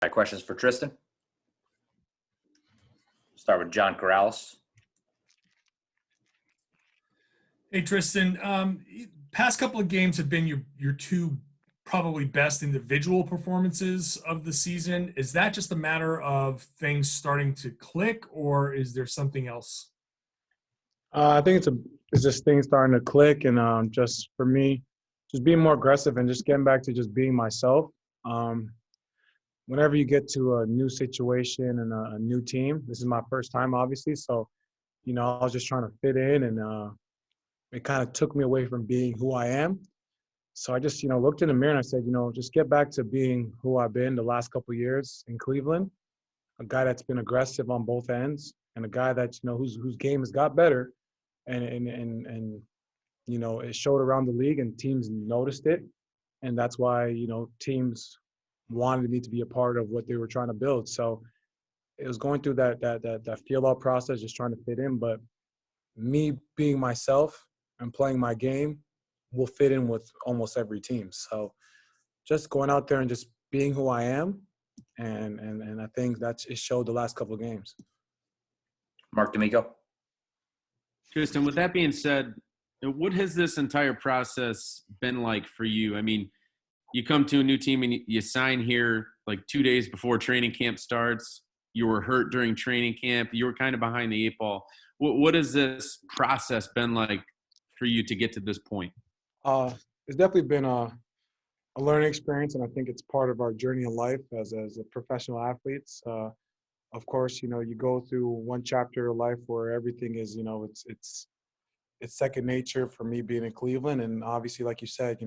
right, questions for Tristan? Start with John Corrales. Hey, Tristan. Past couple of games have been your two probably best individual performances of the season. Is that just a matter of things starting to click, or is there something else? I think it's just things starting to click, and just for me, just being more aggressive and just getting back to just being myself. Whenever you get to a new situation and a new team, this is my first time, obviously. So, I was just trying to fit in, and it kind of took me away from being who I am. So I just, looked in the mirror and I said, just get back to being who I've been the last couple of years in Cleveland, a guy that's been aggressive on both ends, and a guy that whose game has got better, and it showed around the league and teams noticed it, and that's why teams wanted me to be a part of what they were trying to build. So it was going through that feel out process, just trying to fit in, but me being myself and playing my game will fit in with almost every team. So just going out there and just being who I am, and I think that it showed the last couple of games. Mark D'Amico. Tristan, with that being said, what has this entire process been like for you? I mean, you come to a new team and you sign here like 2 days before training camp starts. You were hurt during training camp. You were kind of behind the eight ball. What has this process been like for you to get to this point? It's definitely been a learning experience, and I think it's part of our journey in life as a professional athletes. Of course, you go through one chapter of life where everything is, it's second nature for me being in Cleveland, and obviously, like you said,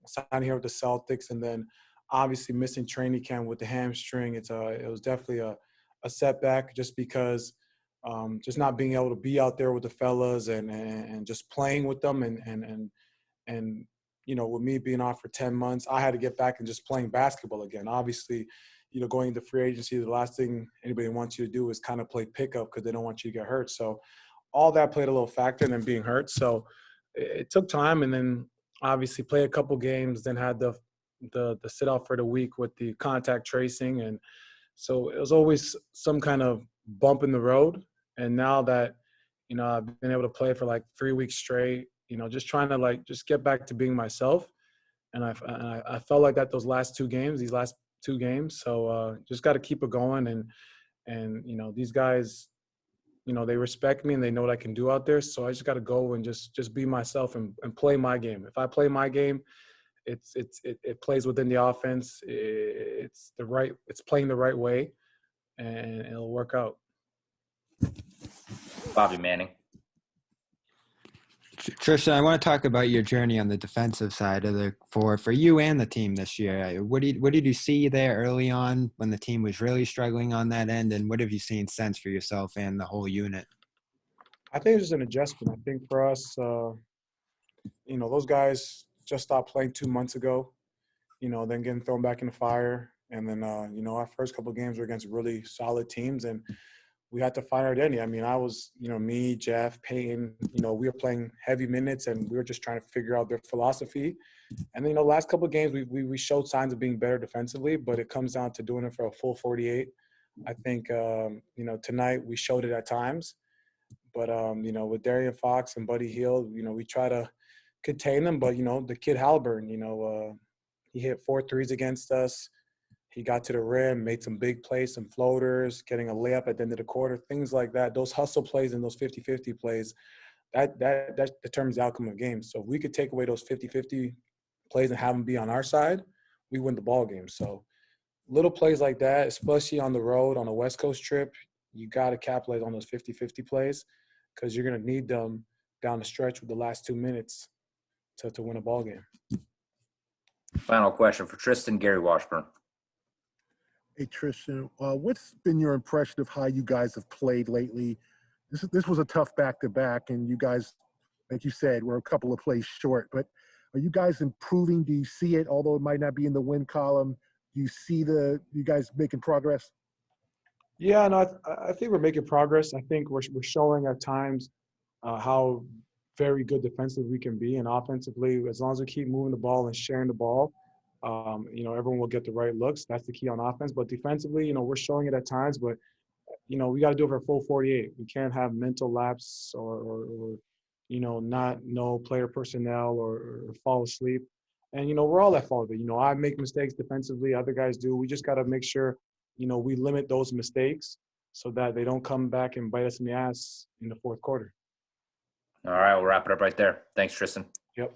signing here with the Celtics, and then obviously missing training camp with the hamstring. It was definitely a setback, just because just not being able to be out there with the fellas and just playing with them, and with me being off for 10 months, I had to get back and just playing basketball again. Obviously, going into free agency, the last thing anybody wants you to do is kind of play pickup because they don't want you to get hurt. So all that played a little factor in being hurt. So it took time, and then obviously play a couple games, then had the sit out for the week with the contact tracing. And so it was always some kind of bump in the road. And now that, I've been able to play for like 3 weeks straight, just trying to just get back to being myself. And I felt like that these last two games. So just got to keep it going. And these guys, they respect me and they know what I can do out there. So I just got to go and just be myself and play my game. If I play my game, it plays within the offense. It's playing the right way, and it'll work out. Bobby Manning. Tristan, I want to talk about your journey on the defensive side of for you and the team this year. What did you see there early on when the team was really struggling on that end, and what have you seen since for yourself and the whole unit? I think it's just an adjustment. I think for us, those guys just stopped playing 2 months ago, then getting thrown back in the fire. And then, our first couple of games were against really solid teams, and we had to find our identity. I mean, I was, me, Jeff, Peyton, we were playing heavy minutes, and we were just trying to figure out their philosophy. And then, last couple of games, we showed signs of being better defensively, but it comes down to doing it for a full 48. I think, tonight we showed it at times. But, with Darian Fox and Buddy Hield, we try to contain them. But, the kid Halliburton, he hit 4 threes against us. He got to the rim, made some big plays, some floaters, getting a layup at the end of the quarter, things like that. Those hustle plays and those 50-50 plays, that determines the outcome of games. So if we could take away those 50-50 plays and have them be on our side, we win the ball game. So little plays like that, especially on the road on a West Coast trip, you got to capitalize on those 50-50 plays because you're going to need them down the stretch with the last 2 minutes to win a ball game. Final question for Tristan, Gary Washburn. Hey, Tristan, what's been your impression of how you guys have played lately? This was a tough back-to-back, and you guys, like you said, were a couple of plays short. But are you guys improving? Do you see it, although it might not be in the win column? Do you see you guys making progress? Yeah, no, I think we're making progress. I think we're showing at times how very good defensively we can be, and offensively, as long as we keep moving the ball and sharing the ball, Everyone will get the right looks. That's the key on offense. But defensively, we're showing it at times, but, we got to do it for a full 48. We can't have mental lapse or not know player personnel or fall asleep. And, we're all at fault of it. I make mistakes defensively. Other guys do. We just got to make sure, we limit those mistakes so that they don't come back and bite us in the ass in the fourth quarter. All right, we'll wrap it up right there. Thanks, Tristan. Yep.